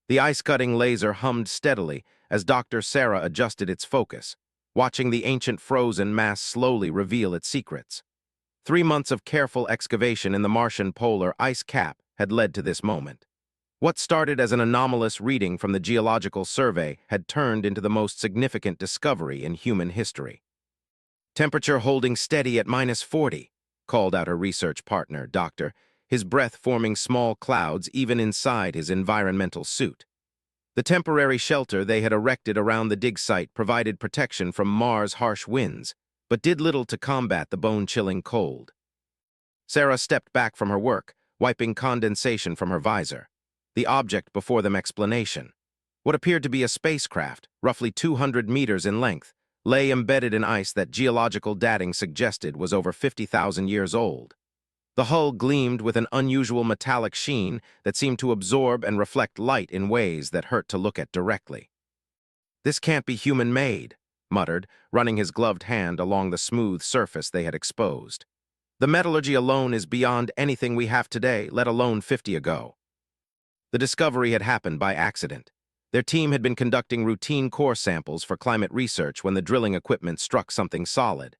The ice-cutting laser hummed steadily as Dr. Sarah adjusted its focus, watching the ancient frozen mass slowly reveal its secrets. 3 months of careful excavation in the Martian polar ice cap had led to this moment. What started as an anomalous reading from the Geological Survey had turned into the most significant discovery in human history. "Temperature holding steady at -40, called out her research partner, Doctor, his breath forming small clouds even inside his environmental suit. The temporary shelter they had erected around the dig site provided protection from Mars' harsh winds, but did little to combat the bone-chilling cold. Sarah stepped back from her work, wiping condensation from her visor. The object before them explanation. What appeared to be a spacecraft, roughly 200 meters in length, lay embedded in ice that geological dating suggested was over 50,000 years old. The hull gleamed with an unusual metallic sheen that seemed to absorb and reflect light in ways that hurt to look at directly. "This can't be human-made," muttered, running his gloved hand along the smooth surface they had exposed. "The metallurgy alone is beyond anything we have today, let alone 50 ago." The discovery had happened by accident. Their team had been conducting routine core samples for climate research when the drilling equipment struck something solid.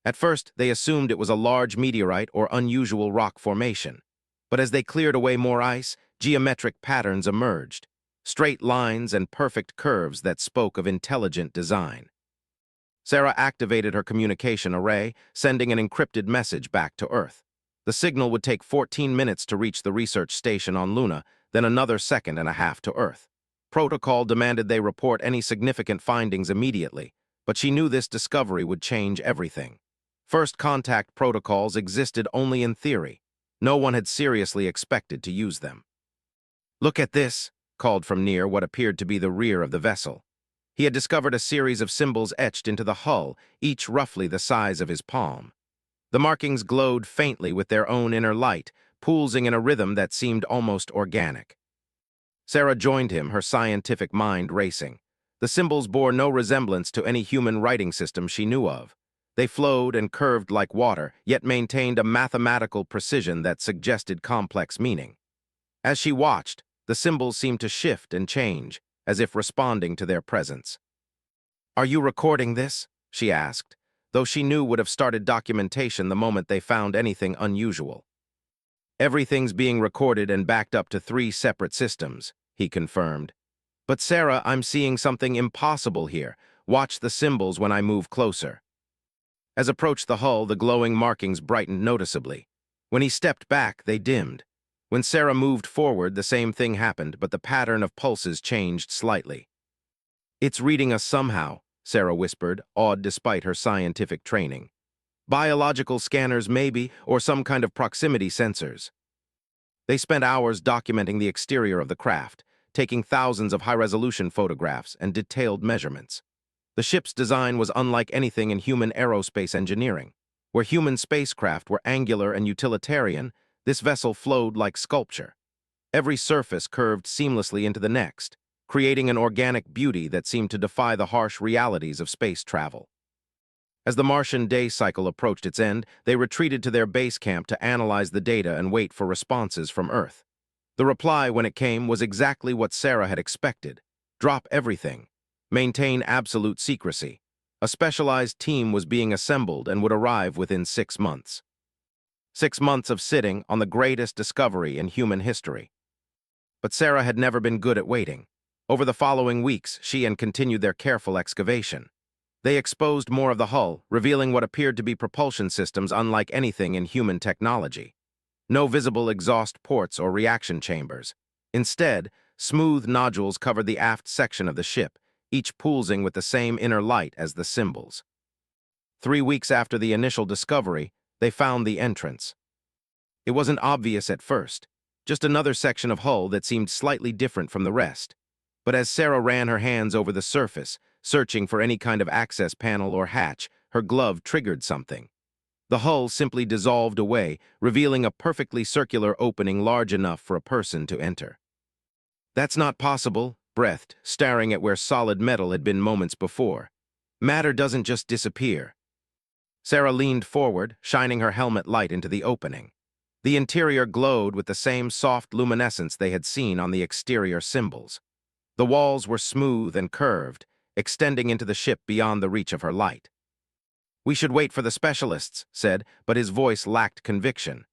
At first, they assumed it was a large meteorite or unusual rock formation. But as they cleared away more ice, geometric patterns emerged, straight lines and perfect curves that spoke of intelligent design. Sarah activated her communication array, sending an encrypted message back to Earth. The signal would take 14 minutes to reach the research station on Luna, then another 1.5 to Earth. Protocol demanded they report any significant findings immediately, but she knew this discovery would change everything. First contact protocols existed only in theory. No one had seriously expected to use them. "Look at this," called from near what appeared to be the rear of the vessel. He had discovered a series of symbols etched into the hull, each roughly the size of his palm. The markings glowed faintly with their own inner light, pulsing in a rhythm that seemed almost organic. Sarah joined him, her scientific mind racing. The symbols bore no resemblance to any human writing system she knew of. They flowed and curved like water, yet maintained a mathematical precision that suggested complex meaning. As she watched, the symbols seemed to shift and change, as if responding to their presence. "Are you recording this?" she asked, though she knew would have started documentation the moment they found anything unusual. "Everything's being recorded and backed up to 3 separate systems," he confirmed. "But Sarah, I'm seeing something impossible here. Watch the symbols when I move closer." As approached the hull, the glowing markings brightened noticeably. When he stepped back, they dimmed. When Sarah moved forward, the same thing happened, but the pattern of pulses changed slightly. "It's reading us somehow," Sarah whispered, awed despite her scientific training. "Biological scanners maybe, or some kind of proximity sensors." They spent hours documenting the exterior of the craft, taking thousands of high-resolution photographs and detailed measurements. The ship's design was unlike anything in human aerospace engineering. Where human spacecraft were angular and utilitarian, this vessel flowed like sculpture. Every surface curved seamlessly into the next, creating an organic beauty that seemed to defy the harsh realities of space travel. As the Martian day cycle approached its end, they retreated to their base camp to analyze the data and wait for responses from Earth. The reply, when it came, was exactly what Sarah had expected. Drop everything. Maintain absolute secrecy. A specialized team was being assembled and would arrive within 6 months. 6 months of sitting on the greatest discovery in human history. But Sarah had never been good at waiting. Over the following weeks, she and continued their careful excavation. They exposed more of the hull, revealing what appeared to be propulsion systems unlike anything in human technology. No visible exhaust ports or reaction chambers. Instead, smooth nodules covered the aft section of the ship, each pulsing with the same inner light as the symbols. 3 weeks after the initial discovery, they found the entrance. It wasn't obvious at first, just another section of hull that seemed slightly different from the rest. But as Sarah ran her hands over the surface, searching for any kind of access panel or hatch, her glove triggered something. The hull simply dissolved away, revealing a perfectly circular opening large enough for a person to enter. "That's not possible," breathed, staring at where solid metal had been moments before. "Matter doesn't just disappear." Sarah leaned forward, shining her helmet light into the opening. The interior glowed with the same soft luminescence they had seen on the exterior symbols. The walls were smooth and curved, extending into the ship beyond the reach of her light. "We should wait for the specialists," said, but his voice lacked conviction.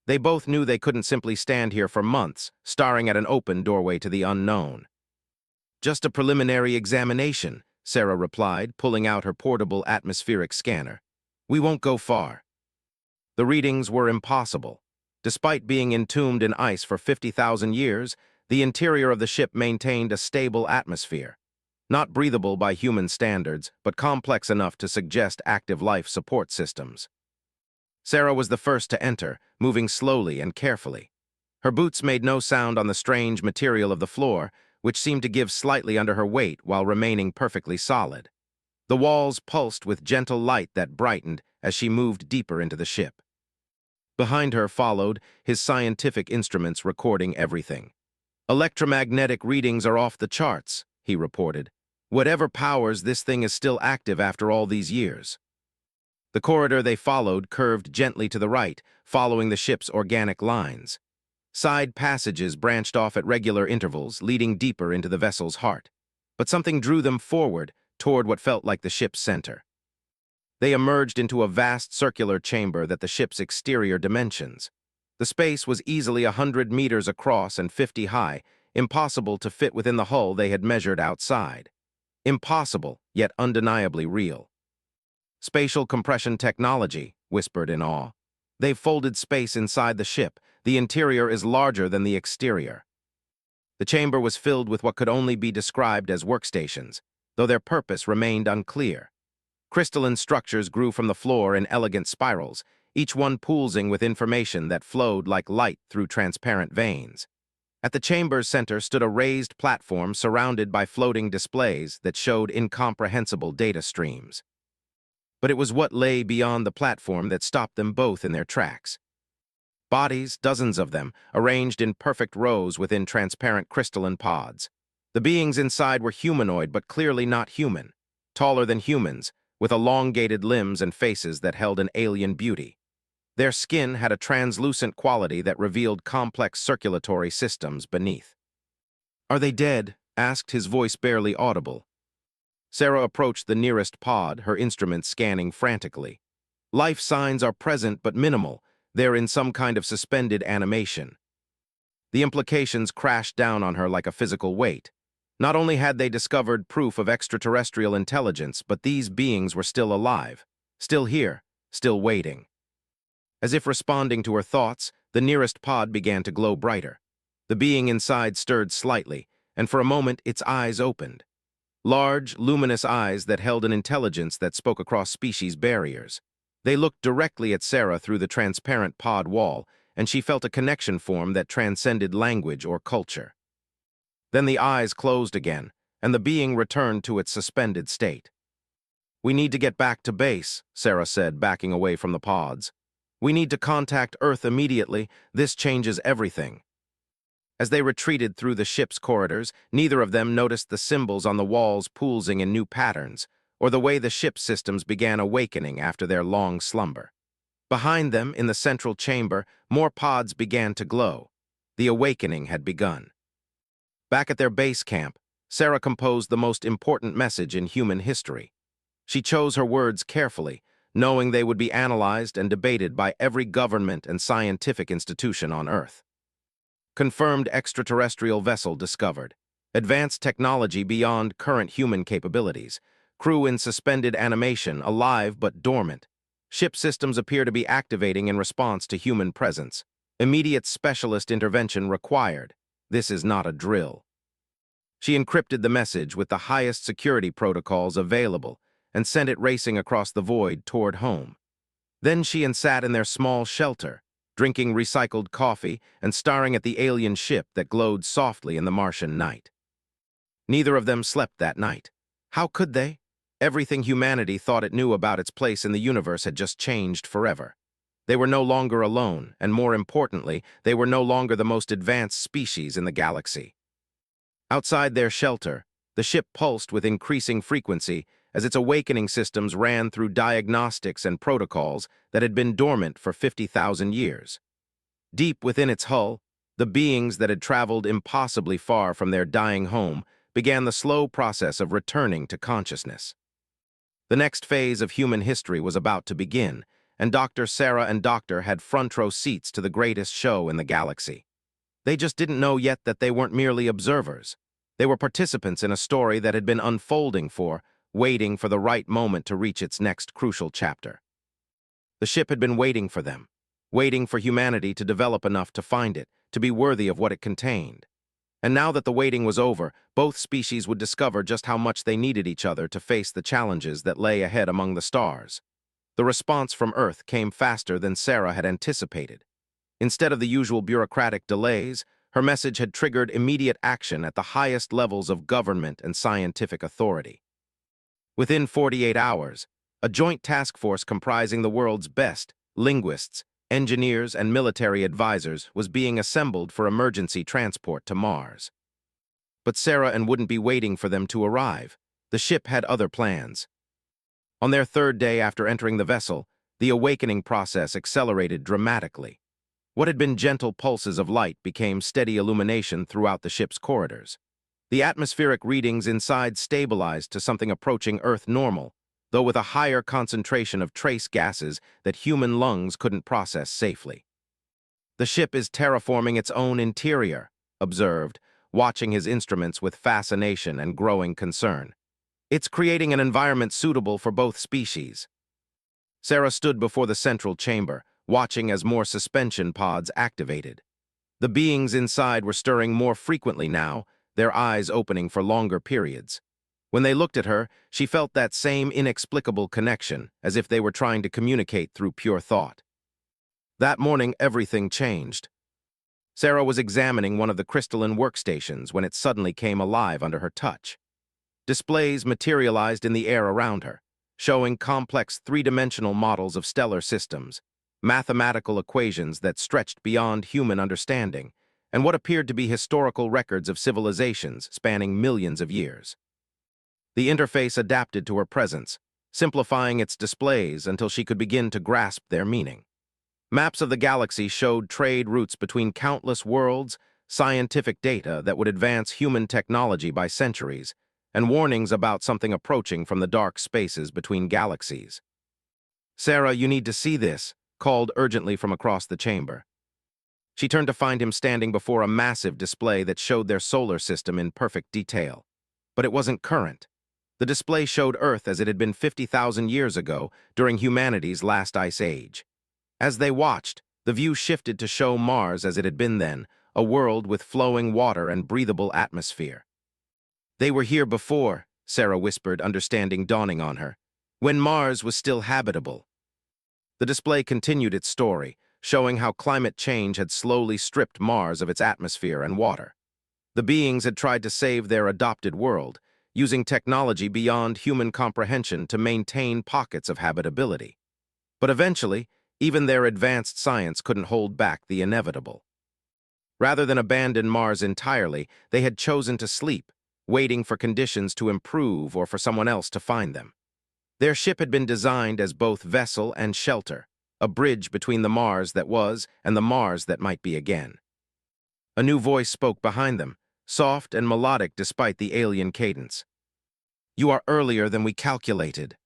They both knew they couldn't simply stand here for months, staring at an open doorway to the unknown. "Just a preliminary examination," Sarah replied, pulling out her portable atmospheric scanner. "We won't go far." The readings were impossible. Despite being entombed in ice for 50,000 years, the interior of the ship maintained a stable atmosphere. Not breathable by human standards, but complex enough to suggest active life support systems. Sarah was the first to enter, moving slowly and carefully. Her boots made no sound on the strange material of the floor, which seemed to give slightly under her weight while remaining perfectly solid. The walls pulsed with gentle light that brightened as she moved deeper into the ship. Behind her followed his scientific instruments recording everything. "Electromagnetic readings are off the charts," he reported. "Whatever powers this thing is still active after all these years." The corridor they followed curved gently to the right, following the ship's organic lines. Side passages branched off at regular intervals, leading deeper into the vessel's heart. But something drew them forward, toward what felt like the ship's center. They emerged into a vast circular chamber that the ship's exterior dimensions. The space was easily 100 meters across and 50 high, impossible to fit within the hull they had measured outside. Impossible, yet undeniably real. "Spatial compression technology," whispered in awe. "They've folded space inside the ship. The interior is larger than the exterior." The chamber was filled with what could only be described as workstations, though their purpose remained unclear. Crystalline structures grew from the floor in elegant spirals, each one pulsing with information that flowed like light through transparent veins. At the chamber's center stood a raised platform surrounded by floating displays that showed incomprehensible data streams. But it was what lay beyond the platform that stopped them both in their tracks. Bodies, dozens of them, arranged in perfect rows within transparent crystalline pods. The beings inside were humanoid but clearly not human, taller than humans, with elongated limbs and faces that held an alien beauty. Their skin had a translucent quality that revealed complex circulatory systems beneath. "Are they dead?" asked, his voice barely audible. Sarah approached the nearest pod, her instruments scanning frantically. Life signs are present but minimal. They're in some kind of suspended animation. The implications crashed down on her like a physical weight. Not only had they discovered proof of extraterrestrial intelligence, but these beings were still alive, still here, still waiting. As if responding to her thoughts, the nearest pod began to glow brighter. The being inside stirred slightly, and for a moment its eyes opened. Large, luminous eyes that held an intelligence that spoke across species barriers. They looked directly at Sarah through the transparent pod wall, and she felt a connection form that transcended language or culture. Then the eyes closed again, and the being returned to its suspended state. "We need to get back to base," Sarah said, backing away from the pods. "We need to contact Earth immediately. This changes everything." As they retreated through the ship's corridors, neither of them noticed the symbols on the walls pulsing in new patterns, or the way the ship's systems began awakening after their long slumber. Behind them, in the central chamber, more pods began to glow. The awakening had begun. Back at their base camp, Sarah composed the most important message in human history. She chose her words carefully, knowing they would be analyzed and debated by every government and scientific institution on Earth. Confirmed extraterrestrial vessel discovered. Advanced technology beyond current human capabilities. Crew in suspended animation, alive but dormant. Ship systems appear to be activating in response to human presence. Immediate specialist intervention required. This is not a drill. She encrypted the message with the highest security protocols available and sent it racing across the void toward home. Then she sat in their small shelter, drinking recycled coffee and staring at the alien ship that glowed softly in the Martian night. Neither of them slept that night. How could they? Everything humanity thought it knew about its place in the universe had just changed forever. They were no longer alone, and more importantly, they were no longer the most advanced species in the galaxy. Outside their shelter, the ship pulsed with increasing frequency as its awakening systems ran through diagnostics and protocols that had been dormant for 50,000 years. Deep within its hull, the beings that had traveled impossibly far from their dying home began the slow process of returning to consciousness. The next phase of human history was about to begin, and Dr. Sarah and Doctor had front-row seats to the greatest show in the galaxy. They just didn't know yet that they weren't merely observers. They were participants in a story that had been unfolding waiting for the right moment to reach its next crucial chapter. The ship had been waiting for them, waiting for humanity to develop enough to find it, to be worthy of what it contained. And now that the waiting was over, both species would discover just how much they needed each other to face the challenges that lay ahead among the stars. The response from Earth came faster than Sarah had anticipated. Instead of the usual bureaucratic delays, her message had triggered immediate action at the highest levels of government and scientific authority. Within 48 hours, a joint task force comprising the world's best linguists, engineers, and military advisors was being assembled for emergency transport to Mars. But Sarah wouldn't be waiting for them to arrive. The ship had other plans. On their third day after entering the vessel, the awakening process accelerated dramatically. What had been gentle pulses of light became steady illumination throughout the ship's corridors. The atmospheric readings inside stabilized to something approaching Earth normal, though with a higher concentration of trace gases that human lungs couldn't process safely. "The ship is terraforming its own interior," observed, watching his instruments with fascination and growing concern. "It's creating an environment suitable for both species." Sarah stood before the central chamber, watching as more suspension pods activated. The beings inside were stirring more frequently now, their eyes opening for longer periods. When they looked at her, she felt that same inexplicable connection, as if they were trying to communicate through pure thought. That morning, everything changed. Sarah was examining one of the crystalline workstations when it suddenly came alive under her touch. Displays materialized in the air around her, showing complex three-dimensional models of stellar systems, mathematical equations that stretched beyond human understanding, and what appeared to be historical records of civilizations spanning millions of years. The interface adapted to her presence, simplifying its displays until she could begin to grasp their meaning. Maps of the galaxy showed trade routes between countless worlds, scientific data that would advance human technology by centuries, and warnings about something approaching from the dark spaces between galaxies. "Sarah, you need to see this," called urgently from across the chamber. She turned to find him standing before a massive display that showed their solar system in perfect detail. But it wasn't current. The display showed Earth as it had been 50,000 years ago, during humanity's last ice age. As they watched, the view shifted to show Mars as it had been then, a world with flowing water and breathable atmosphere. "They were here before," Sarah whispered, understanding dawning on her, "when Mars was still habitable." The display continued its story, showing how climate change had slowly stripped Mars of its atmosphere and water. The beings had tried to save their adopted world, using technology beyond human comprehension to maintain pockets of habitability. But eventually, even their advanced science couldn't hold back the inevitable. Rather than abandon Mars entirely, they had chosen to sleep, waiting for conditions to improve or for someone else to find them. Their ship had been designed as both vessel and shelter, a bridge between the Mars that was and the Mars that might be again. A new voice spoke behind them, soft and melodic despite the alien cadence. "You are earlier than we calculated."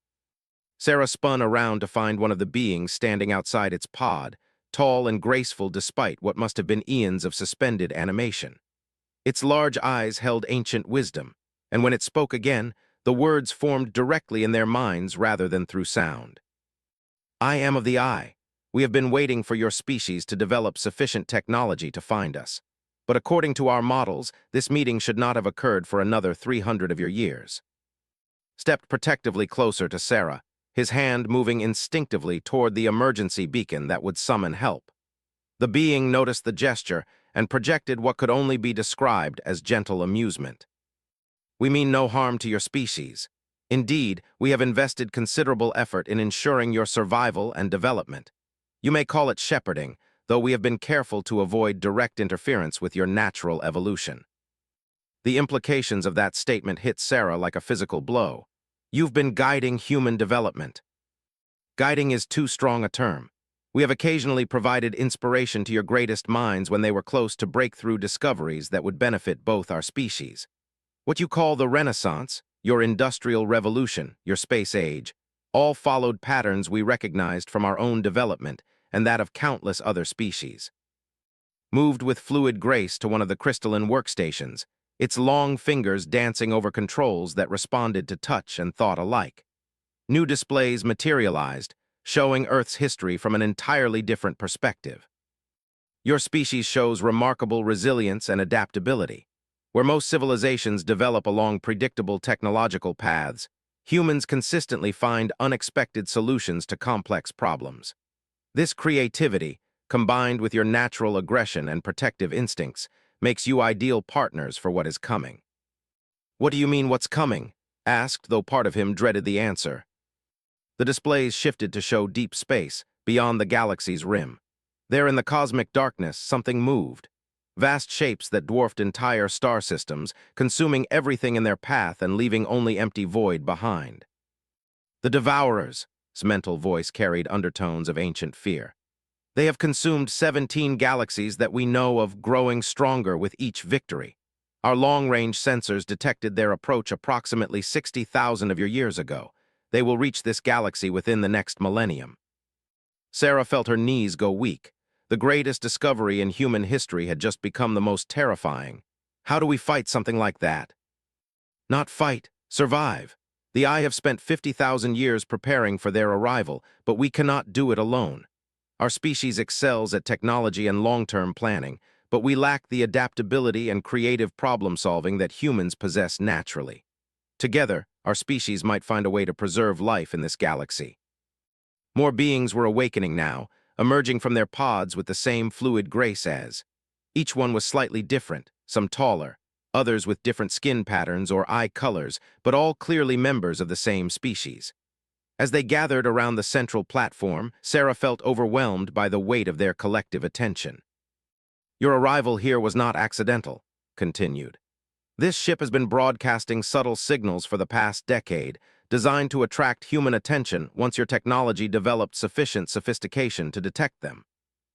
Sarah spun around to find one of the beings standing outside its pod, tall and graceful despite what must have been eons of suspended animation. Its large eyes held ancient wisdom, and when it spoke again, the words formed directly in their minds rather than through sound. "I am of the Eye. We have been waiting for your species to develop sufficient technology to find us. But according to our models, this meeting should not have occurred for another 300 of your years." Stepped protectively closer to Sarah, his hand moving instinctively toward the emergency beacon that would summon help. The being noticed the gesture and projected what could only be described as gentle amusement. "We mean no harm to your species. Indeed, we have invested considerable effort in ensuring your survival and development. You may call it shepherding, though we have been careful to avoid direct interference with your natural evolution." The implications of that statement hit Sarah like a physical blow. "You've been guiding human development." "Guiding is too strong a term. We have occasionally provided inspiration to your greatest minds when they were close to breakthrough discoveries that would benefit both our species. What you call the Renaissance, your Industrial Revolution, your space age, all followed patterns we recognized from our own development and that of countless other species. Moved with fluid grace to one of the crystalline workstations, its long fingers dancing over controls that responded to touch and thought alike. New displays materialized, showing Earth's history from an entirely different perspective. Your species shows remarkable resilience and adaptability. Where most civilizations develop along predictable technological paths, humans consistently find unexpected solutions to complex problems. This creativity, combined with your natural aggression and protective instincts, makes you ideal partners for what is coming. What do you mean, what's coming? Asked, though part of him dreaded the answer. The displays shifted to show deep space, beyond the galaxy's rim. There in the cosmic darkness, something moved. Vast shapes that dwarfed entire star systems, consuming everything in their path and leaving only empty void behind. The Devourers, his mental voice carried undertones of ancient fear. They have consumed 17 galaxies that we know of, growing stronger with each victory. Our long-range sensors detected their approach approximately 60,000 of your years ago. They will reach this galaxy within the next millennium. Sarah felt her knees go weak. The greatest discovery in human history had just become the most terrifying. How do we fight something like that? Not fight, survive. The Eye have spent 50,000 years preparing for their arrival, but we cannot do it alone. Our species excels at technology and long-term planning, but we lack the adaptability and creative problem-solving that humans possess naturally. Together, our species might find a way to preserve life in this galaxy. More beings were awakening now, emerging from their pods with the same fluid grace as. Each one was slightly different, some taller, others with different skin patterns or eye colors, but all clearly members of the same species. As they gathered around the central platform, Sarah felt overwhelmed by the weight of their collective attention. Your arrival here was not accidental, continued. This ship has been broadcasting subtle signals for the past decade, designed to attract human attention once your technology developed sufficient sophistication to detect them.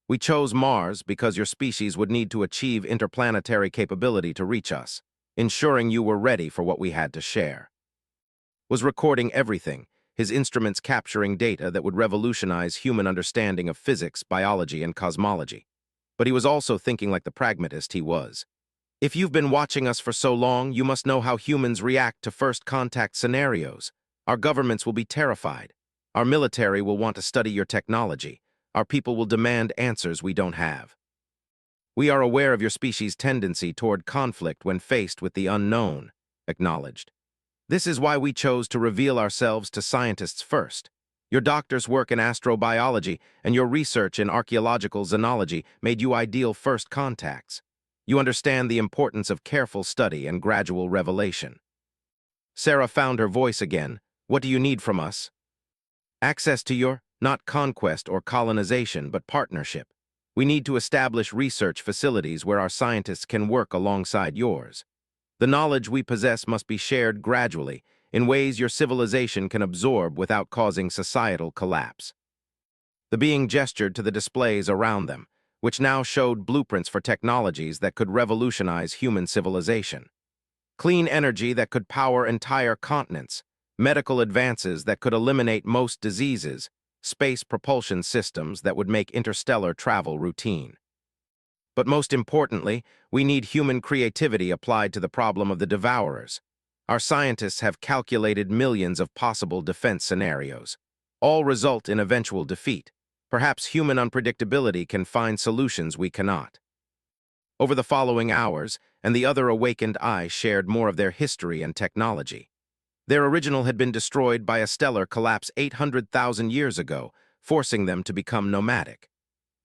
We chose Mars because your species would need to achieve interplanetary capability to reach us, ensuring you were ready for what we had to share. Was recording everything, his instruments capturing data that would revolutionize human understanding of physics, biology, and cosmology. But he was also thinking like the pragmatist he was. If you've been watching us for so long, you must know how humans react to first contact scenarios. Our governments will be terrified. Our military will want to study your technology. Our people will demand answers we don't have. We are aware of your species' tendency toward conflict when faced with the unknown, acknowledged. This is why we chose to reveal ourselves to scientists first. Your doctor's work in astrobiology and your research in archaeological xenology made you ideal first contacts. You understand the importance of careful study and gradual revelation. Sarah found her voice again. What do you need from us? Access to your, not conquest or colonization, but partnership. We need to establish research facilities where our scientists can work alongside yours. The knowledge we possess must be shared gradually, in ways your civilization can absorb without causing societal collapse. The being gestured to the displays around them, which now showed blueprints for technologies that could revolutionize human civilization. Clean energy that could power entire continents, medical advances that could eliminate most diseases, space propulsion systems that would make interstellar travel routine. But most importantly, we need human creativity applied to the problem of the Devourers. Our scientists have calculated millions of possible defense scenarios. All result in eventual defeat. Perhaps human unpredictability can find solutions we cannot. Over the following hours, and the other awakened Eye shared more of their history and technology. Their original had been destroyed by a stellar collapse 800,000 years ago, forcing them to become nomadic.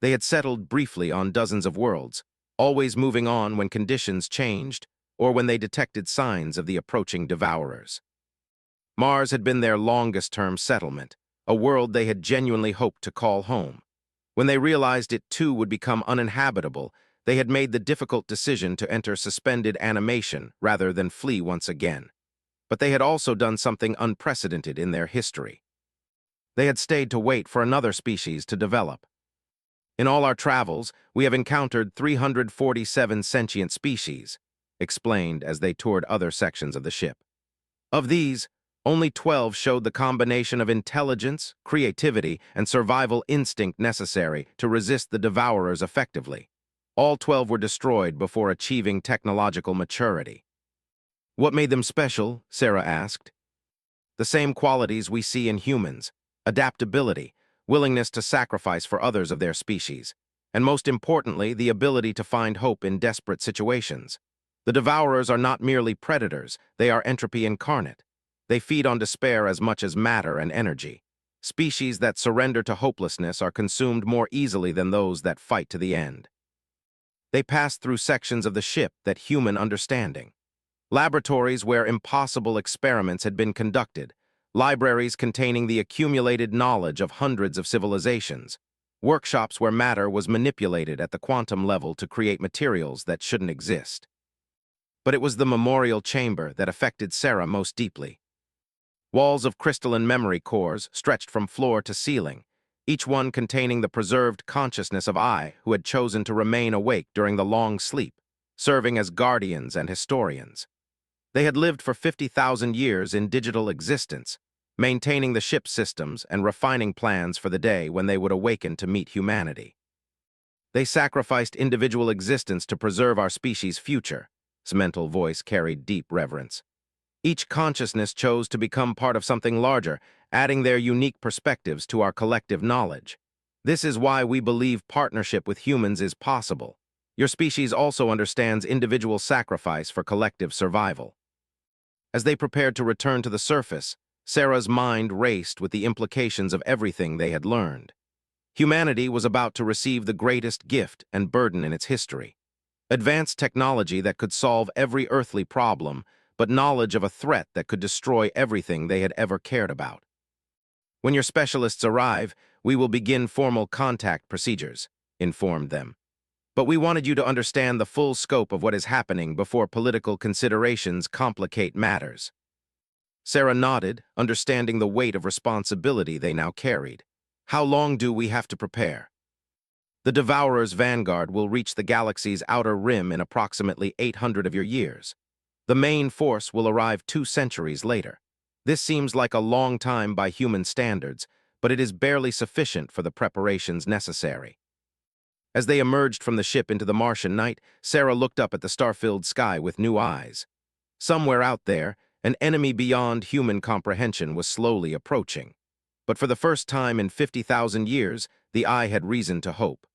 They had settled briefly on dozens of worlds, always moving on when conditions changed or when they detected signs of the approaching Devourers. Mars had been their longest-term settlement, a world they had genuinely hoped to call home. When they realized it too would become uninhabitable, they had made the difficult decision to enter suspended animation rather than flee once again. But they had also done something unprecedented in their history. They had stayed to wait for another species to develop. In all our travels, we have encountered 347 sentient species. explained as they toured other sections of the ship. Of these, only 12 showed the combination of intelligence, creativity, and survival instinct necessary to resist the Devourers effectively. All 12 were destroyed before achieving technological maturity. What made them special? Sarah asked. The same qualities we see in humans: adaptability, willingness to sacrifice for others of their species, and most importantly, the ability to find hope in desperate situations. The Devourers are not merely predators, they are entropy incarnate. They feed on despair as much as matter and energy. Species that surrender to hopelessness are consumed more easily than those that fight to the end. They pass through sections of the ship that human understanding. Laboratories where impossible experiments had been conducted, libraries containing the accumulated knowledge of hundreds of civilizations, workshops where matter was manipulated at the quantum level to create materials that shouldn't exist. But it was the memorial chamber that affected Sarah most deeply. Walls of crystalline memory cores stretched from floor to ceiling, each one containing the preserved consciousness of I who had chosen to remain awake during the long sleep, serving as guardians and historians. They had lived for 50,000 years in digital existence, maintaining the ship's systems and refining plans for the day when they would awaken to meet humanity. They sacrificed individual existence to preserve our species' future. His mental voice carried deep reverence. Each consciousness chose to become part of something larger, adding their unique perspectives to our collective knowledge. This is why we believe partnership with humans is possible. Your species also understands individual sacrifice for collective survival. As they prepared to return to the surface, Sarah's mind raced with the implications of everything they had learned. Humanity was about to receive the greatest gift and burden in its history: advanced technology that could solve every earthly problem, but knowledge of a threat that could destroy everything they had ever cared about. When your specialists arrive, we will begin formal contact procedures, informed them. But we wanted you to understand the full scope of what is happening before political considerations complicate matters. Sarah nodded, understanding the weight of responsibility they now carried. How long do we have to prepare? The Devourer's vanguard will reach the galaxy's outer rim in approximately 800 of your years. The main force will arrive 2 centuries later. This seems like a long time by human standards, but it is barely sufficient for the preparations necessary. As they emerged from the ship into the Martian night, Sarah looked up at the star-filled sky with new eyes. Somewhere out there, an enemy beyond human comprehension was slowly approaching. But for the first time in 50,000 years, the Eye had reason to hope.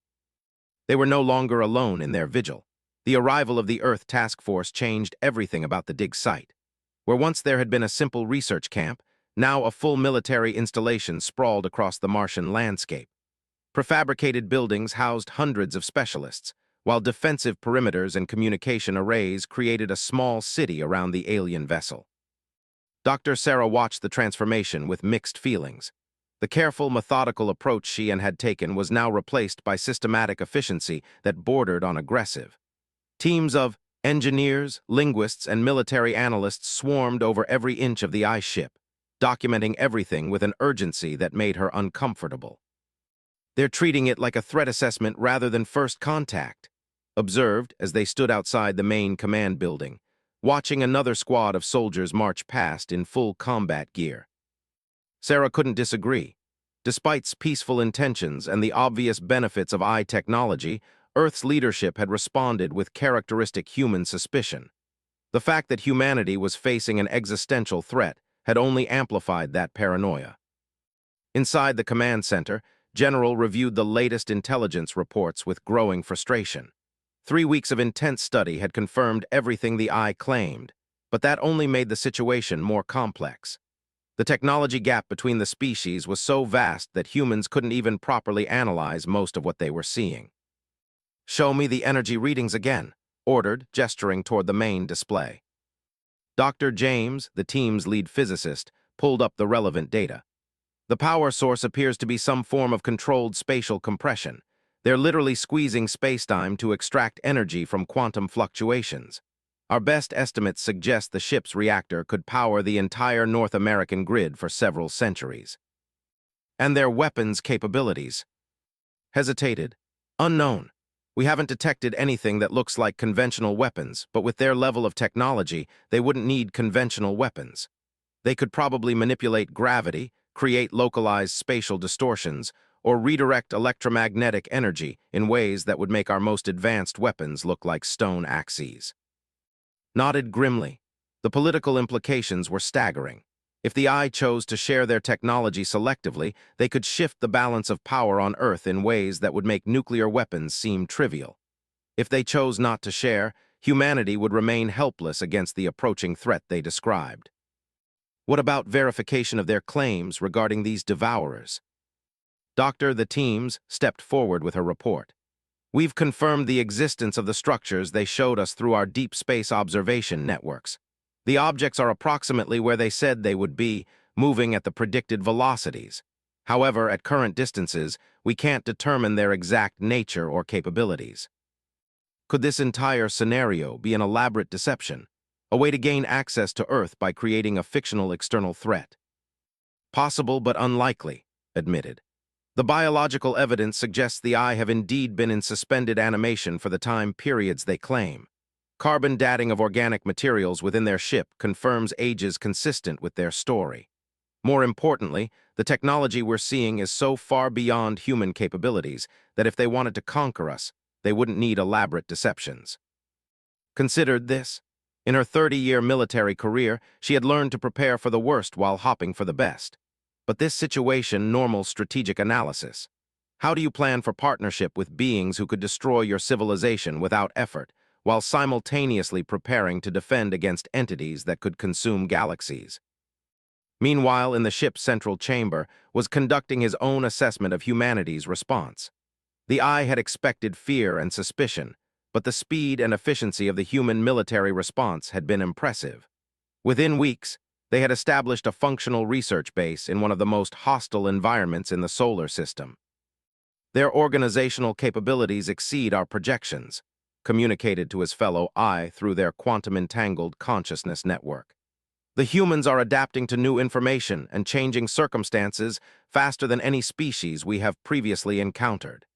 They were no longer alone in their vigil. The arrival of the Earth Task Force changed everything about the dig site. Where once there had been a simple research camp, now a full military installation sprawled across the Martian landscape. Prefabricated buildings housed hundreds of specialists, while defensive perimeters and communication arrays created a small city around the alien vessel. Dr. Sarah watched the transformation with mixed feelings. The careful, methodical approach she had taken was now replaced by systematic efficiency that bordered on aggressive. Teams of engineers, linguists, and military analysts swarmed over every inch of the ice ship, documenting everything with an urgency that made her uncomfortable. They're treating it like a threat assessment rather than first contact, observed as they stood outside the main command building, watching another squad of soldiers march past in full combat gear. Sarah couldn't disagree. Despite peaceful intentions and the obvious benefits of AI technology, Earth's leadership had responded with characteristic human suspicion. The fact that humanity was facing an existential threat had only amplified that paranoia. Inside the command center, General reviewed the latest intelligence reports with growing frustration. 3 weeks of intense study had confirmed everything the Eye claimed, but that only made the situation more complex. The technology gap between the species was so vast that humans couldn't even properly analyze most of what they were seeing. "Show me the energy readings again," ordered, gesturing toward the main display. Dr. James, the team's lead physicist, pulled up the relevant data. The power source appears to be some form of controlled spatial compression. They're literally squeezing spacetime to extract energy from quantum fluctuations. Our best estimates suggest the ship's reactor could power the entire North American grid for several centuries. And their weapons capabilities? Hesitated. Unknown. We haven't detected anything that looks like conventional weapons, but with their level of technology, they wouldn't need conventional weapons. They could probably manipulate gravity, create localized spatial distortions, or redirect electromagnetic energy in ways that would make our most advanced weapons look like stone axes. Nodded grimly. The political implications were staggering. If the Eye chose to share their technology selectively, they could shift the balance of power on Earth in ways that would make nuclear weapons seem trivial. If they chose not to share, humanity would remain helpless against the approaching threat they described. What about verification of their claims regarding these devourers? The teams stepped forward with her report. We've confirmed the existence of the structures they showed us through our deep space observation networks. The objects are approximately where they said they would be, moving at the predicted velocities. However, at current distances, we can't determine their exact nature or capabilities. Could this entire scenario be an elaborate deception, a way to gain access to Earth by creating a fictional external threat? Possible but unlikely, admitted. The biological evidence suggests the Eye have indeed been in suspended animation for the time periods they claim. Carbon dating of organic materials within their ship confirms ages consistent with their story. More importantly, the technology we're seeing is so far beyond human capabilities that if they wanted to conquer us, they wouldn't need elaborate deceptions. Considered this. In her 30-year military career, she had learned to prepare for the worst while hoping for the best. But this situation normal strategic analysis. How do you plan for partnership with beings who could destroy your civilization without effort, while simultaneously preparing to defend against entities that could consume galaxies? Meanwhile, in the ship's central chamber, was conducting his own assessment of humanity's response. The Eye had expected fear and suspicion, but the speed and efficiency of the human military response had been impressive. Within weeks, they had established a functional research base in one of the most hostile environments in the solar system. Their organizational capabilities exceed our projections, communicated to his fellow Eye through their quantum-entangled consciousness network. The humans are adapting to new information and changing circumstances faster than any species we have previously encountered.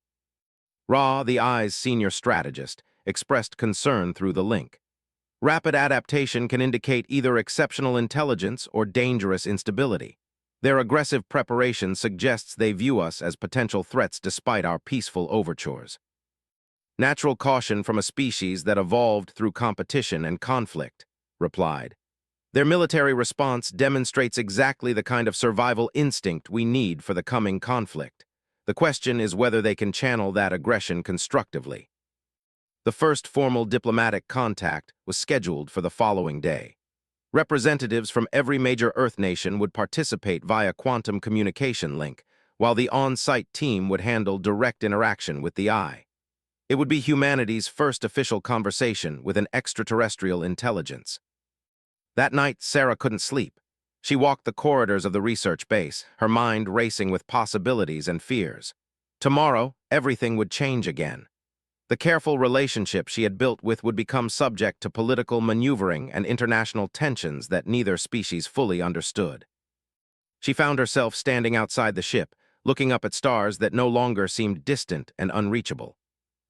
Ra, the Eye's senior strategist, expressed concern through the link. Rapid adaptation can indicate either exceptional intelligence or dangerous instability. Their aggressive preparation suggests they view us as potential threats despite our peaceful overtures. Natural caution from a species that evolved through competition and conflict, replied. Their military response demonstrates exactly the kind of survival instinct we need for the coming conflict. The question is whether they can channel that aggression constructively. The first formal diplomatic contact was scheduled for the following day. Representatives from every major Earth nation would participate via quantum communication link, while the on-site team would handle direct interaction with the Eye. It would be humanity's first official conversation with an extraterrestrial intelligence. That night, Sarah couldn't sleep. She walked the corridors of the research base, her mind racing with possibilities and fears. Tomorrow, everything would change again. The careful relationship she had built with would become subject to political maneuvering and international tensions that neither species fully understood. She found herself standing outside the ship, looking up at stars that no longer seemed distant and unreachable.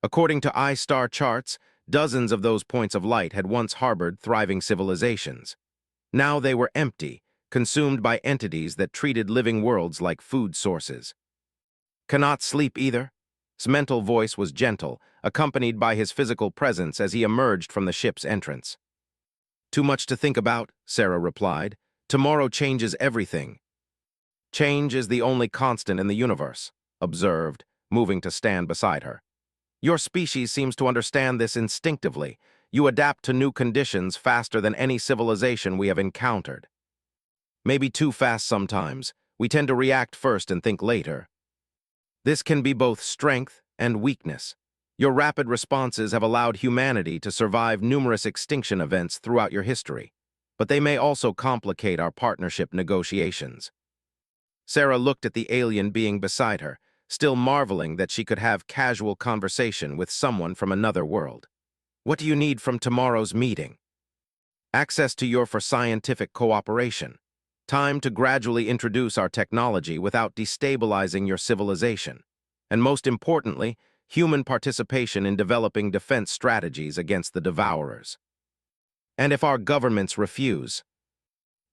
According to I-star charts, dozens of those points of light had once harbored thriving civilizations. Now they were empty, consumed by entities that treated living worlds like food sources. Cannot sleep either? His mental voice was gentle, accompanied by his physical presence as he emerged from the ship's entrance. Too much to think about, Sarah replied. Tomorrow changes everything. Change is the only constant in the universe, observed, moving to stand beside her. Your species seems to understand this instinctively. You adapt to new conditions faster than any civilization we have encountered. Maybe too fast sometimes. We tend to react first and think later. This can be both strength and weakness. Your rapid responses have allowed humanity to survive numerous extinction events throughout your history, but they may also complicate our partnership negotiations. Sarah looked at the alien being beside her, still marveling that she could have casual conversation with someone from another world. What do you need from tomorrow's meeting? Access to your for scientific cooperation. Time to gradually introduce our technology without destabilizing your civilization. And most importantly, human participation in developing defense strategies against the Devourers. And if our governments refuse?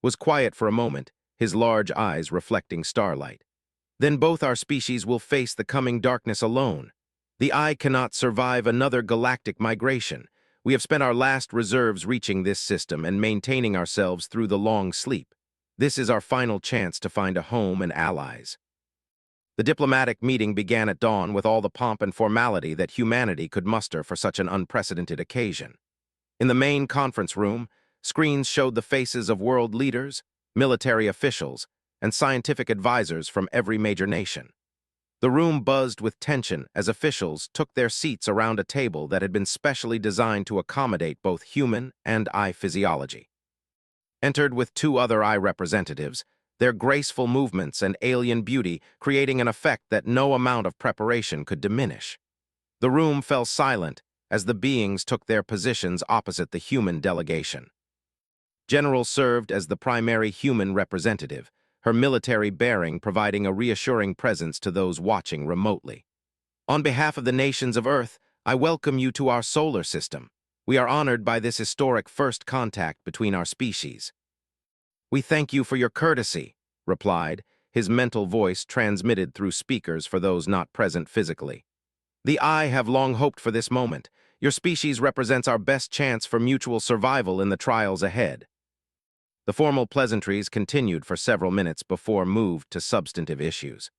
Was quiet for a moment, his large eyes reflecting starlight. Then both our species will face the coming darkness alone. The eye cannot survive another galactic migration. We have spent our last reserves reaching this system and maintaining ourselves through the long sleep. This is our final chance to find a home and allies. The diplomatic meeting began at dawn with all the pomp and formality that humanity could muster for such an unprecedented occasion. In the main conference room, screens showed the faces of world leaders, military officials, and scientific advisors from every major nation. The room buzzed with tension as officials took their seats around a table that had been specially designed to accommodate both human and eye physiology. Entered with two other eye representatives, their graceful movements and alien beauty creating an effect that no amount of preparation could diminish. The room fell silent as the beings took their positions opposite the human delegation. General served as the primary human representative, her military bearing providing a reassuring presence to those watching remotely. On behalf of the nations of Earth, I welcome you to our solar system. We are honored by this historic first contact between our species. We thank you for your courtesy, replied, his mental voice transmitted through speakers for those not present physically. The I have long hoped for this moment. Your species represents our best chance for mutual survival in the trials ahead. The formal pleasantries continued for several minutes before moved to substantive issues.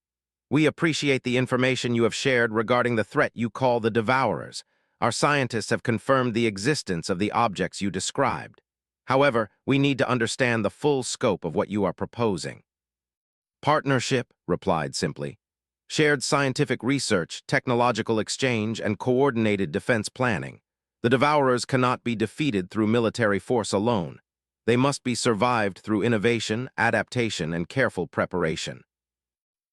We appreciate the information you have shared regarding the threat you call the Devourers. Our scientists have confirmed the existence of the objects you described. However, we need to understand the full scope of what you are proposing. Partnership, replied simply. Shared scientific research, technological exchange, and coordinated defense planning. The Devourers cannot be defeated through military force alone. They must be survived through innovation, adaptation, and careful preparation.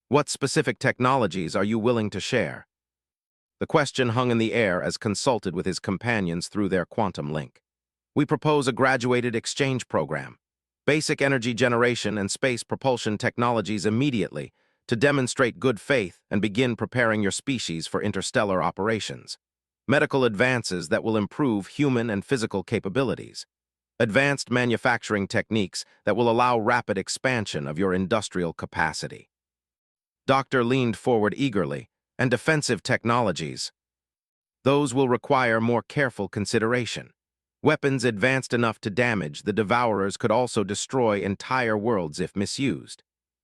What specific technologies are you willing to share? The question hung in the air as consulted with his companions through their quantum link. We propose a graduated exchange program, basic energy generation and space propulsion technologies immediately to demonstrate good faith and begin preparing your species for interstellar operations. Medical advances that will improve human and physical capabilities. Advanced manufacturing techniques that will allow rapid expansion of your industrial capacity. Doctor leaned forward eagerly, and defensive technologies. Those will require more careful consideration. Weapons advanced enough to damage the Devourers could also destroy entire worlds if misused.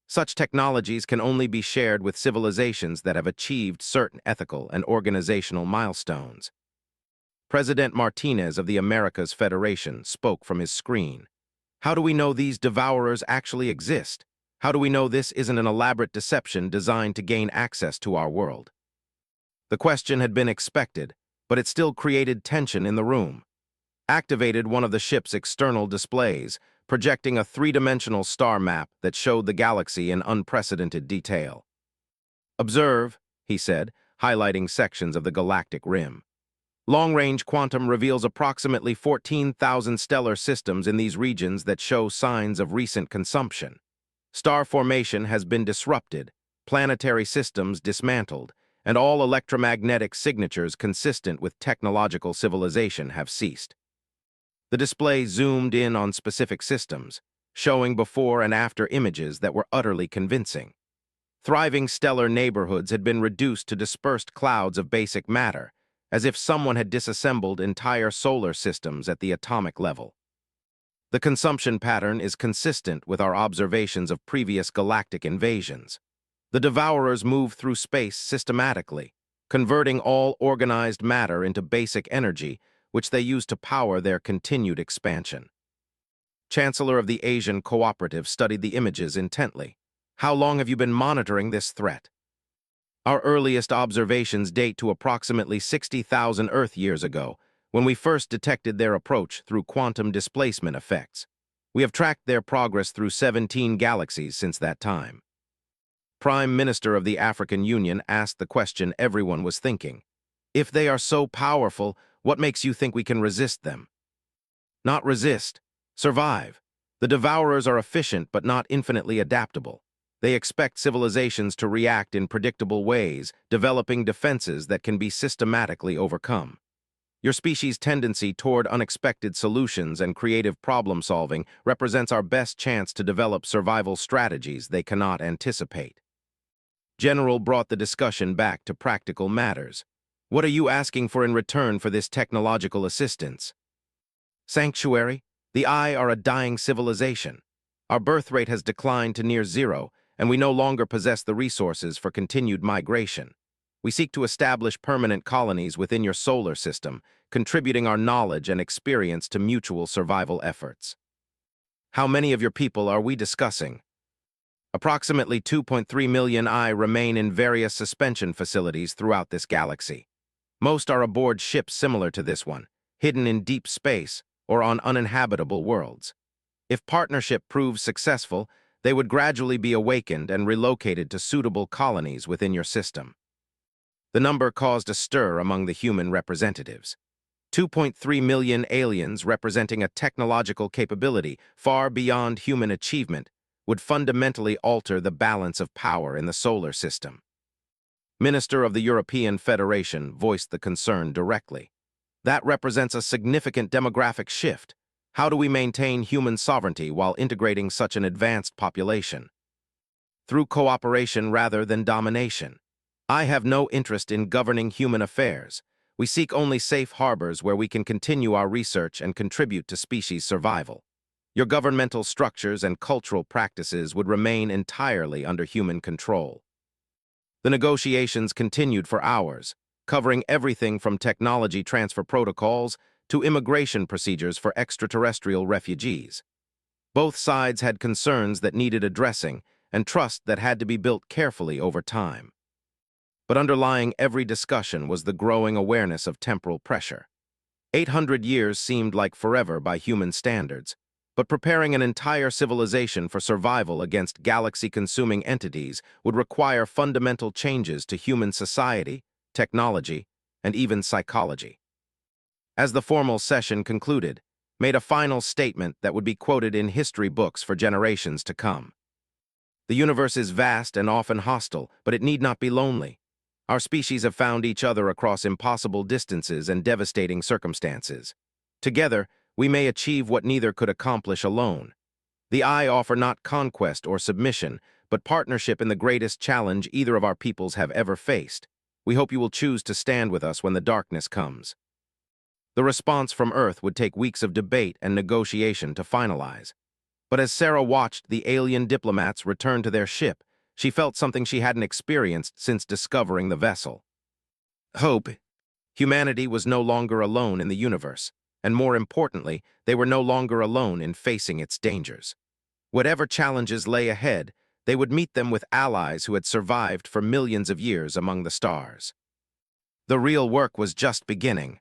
Such technologies can only be shared with civilizations that have achieved certain ethical and organizational milestones. President Martinez of the Americas Federation spoke from his screen. How do we know these Devourers actually exist? How do we know this isn't an elaborate deception designed to gain access to our world? The question had been expected, but it still created tension in the room. Activated one of the ship's external displays, projecting a three-dimensional star map that showed the galaxy in unprecedented detail. Observe, he said, highlighting sections of the galactic rim. Long-range quantum reveals approximately 14,000 stellar systems in these regions that show signs of recent consumption. Star formation has been disrupted, planetary systems dismantled, and all electromagnetic signatures consistent with technological civilization have ceased. The display zoomed in on specific systems, showing before and after images that were utterly convincing. Thriving stellar neighborhoods had been reduced to dispersed clouds of basic matter, as if someone had disassembled entire solar systems at the atomic level. The consumption pattern is consistent with our observations of previous galactic invasions. The Devourers move through space systematically, converting all organized matter into basic energy, which they use to power their continued expansion. Chancellor of the Asian Cooperative studied the images intently. How long have you been monitoring this threat? Our earliest observations date to approximately 60,000 Earth years ago, when we first detected their approach through quantum displacement effects. We have tracked their progress through 17 galaxies since that time. Prime Minister of the African Union asked the question everyone was thinking. If they are so powerful, what makes you think we can resist them? Not resist, survive. The Devourers are efficient but not infinitely adaptable. They expect civilizations to react in predictable ways, developing defenses that can be systematically overcome. Your species' tendency toward unexpected solutions and creative problem-solving represents our best chance to develop survival strategies they cannot anticipate. General brought the discussion back to practical matters. What are you asking for in return for this technological assistance? Sanctuary, the Eye are a dying civilization. Our birth rate has declined to near zero, and we no longer possess the resources for continued migration. We seek to establish permanent colonies within your solar system, contributing our knowledge and experience to mutual survival efforts. How many of your people are we discussing? Approximately 2.3 million I remain in various suspension facilities throughout this galaxy. Most are aboard ships similar to this one, hidden in deep space or on uninhabitable worlds. If partnership proves successful, they would gradually be awakened and relocated to suitable colonies within your system. The number caused a stir among the human representatives. 2.3 million aliens representing a technological capability far beyond human achievement would fundamentally alter the balance of power in the solar system. Minister of the European Federation voiced the concern directly. That represents a significant demographic shift. How do we maintain human sovereignty while integrating such an advanced population? Through cooperation rather than domination. I have no interest in governing human affairs. We seek only safe harbors where we can continue our research and contribute to species survival. Your governmental structures and cultural practices would remain entirely under human control. The negotiations continued for hours, covering everything from technology transfer protocols to immigration procedures for extraterrestrial refugees. Both sides had concerns that needed addressing and trust that had to be built carefully over time. But underlying every discussion was the growing awareness of temporal pressure. 800 years seemed like forever by human standards, but preparing an entire civilization for survival against galaxy-consuming entities would require fundamental changes to human society, technology, and even psychology. As the formal session concluded, made a final statement that would be quoted in history books for generations to come. The universe is vast and often hostile, but it need not be lonely. Our species have found each other across impossible distances and devastating circumstances. Together, we may achieve what neither could accomplish alone. The Eye offer not conquest or submission, but partnership in the greatest challenge either of our peoples have ever faced. We hope you will choose to stand with us when the darkness comes. The response from Earth would take weeks of debate and negotiation to finalize. But as Sarah watched the alien diplomats return to their ship, she felt something she hadn't experienced since discovering the vessel. Hope. Humanity was no longer alone in the universe, and more importantly, they were no longer alone in facing its dangers. Whatever challenges lay ahead, they would meet them with allies who had survived for millions of years among the stars. The real work was just beginning.